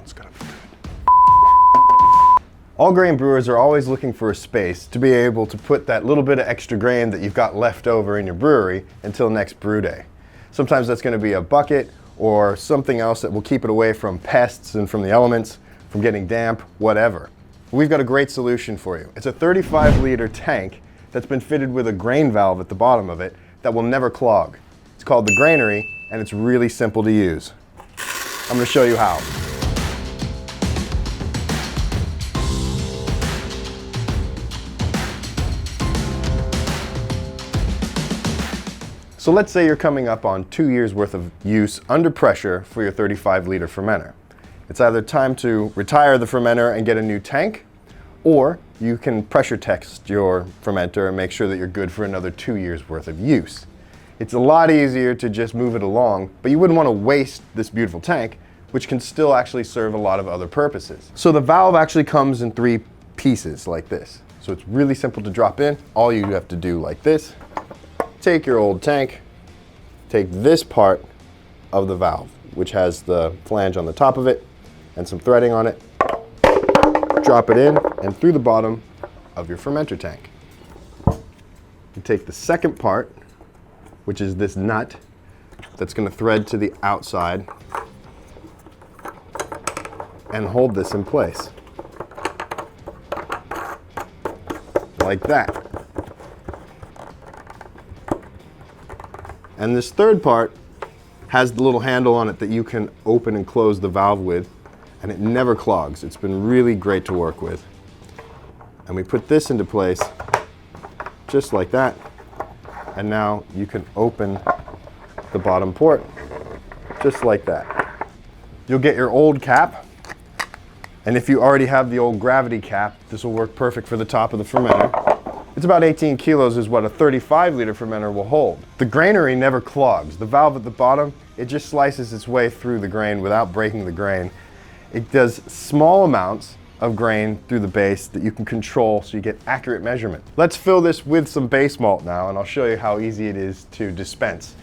Smells good. All grain brewers are always looking for a space to be able to put that little bit of extra grain that you've got left over in your brewery until next brew day. Sometimes that's going to be a bucket or something else that will keep it away from pests and from the elements, from getting damp, whatever. We've got a great solution for you. It's a 35-liter tank that's been fitted with a grain valve at the bottom of it that will never clog. It's called the Grainary, and it's really simple to use. I'm going to show you how. So let's say you're coming up on 2 years worth of use under pressure for your 35-liter fermenter. It's either time to retire the fermenter and get a new tank, or you can pressure test your fermenter and make sure that you're good for another 2 years worth of use. It's a lot easier to just move it along, but you wouldn't want to waste this beautiful tank, which can still actually serve a lot of other purposes. So the valve actually comes in 3 pieces like this. So it's really simple to drop in. All you have to do like this, take your old tank, take this part of the valve, which has the flange on the top of it and some threading on it, drop it in and through the bottom of your fermenter tank. You take the second part, which is this nut that's going to thread to the outside, and hold this in place like that. And this third part has the little handle on it that you can open and close the valve with, and it never clogs. It's been really great to work with. And we put this into place just like that, and now you can open the bottom port just like that. You'll get your old cap, and if you already have the old gravity cap, this will work perfect for the top of the fermenter. It's about 18 kilos is what a 35-liter fermenter will hold. The Grainary never clogs. The valve at the bottom, it just slices its way through the grain without breaking the grain. It does small amounts of grain through the base that you can control so you get accurate measurement. Let's fill this with some base malt now, and I'll show you how easy it is to dispense.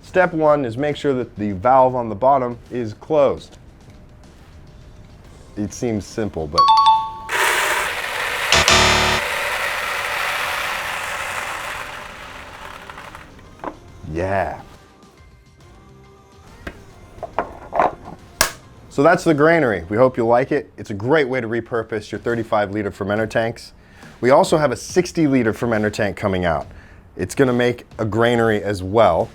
Step 1 is make sure that the valve on the bottom is closed. It seems simple, but yeah. So that's the Grainary. We hope you like it. It's a great way to repurpose your 35-liter fermenter tanks. We also have a 60-liter fermenter tank coming out. It's going to make a Grainary as well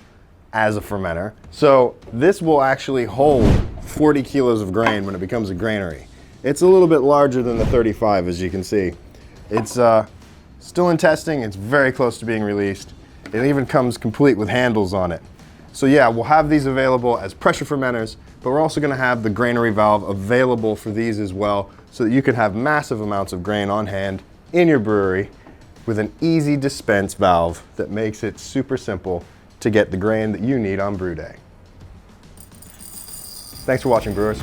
as a fermenter. So this will actually hold 40 kilos of grain when it becomes a Grainary. It's a little bit larger than the 35, as you can see. It's still in testing. It's very close to being released. It even comes complete with handles on it. So yeah, we'll have these available as pressure fermenters, but we're also going to have the Grainary valve available for these as well, so that you can have massive amounts of grain on hand in your brewery with an easy dispense valve that makes it super simple to get the grain that you need on brew day. Thanks for watching, brewers.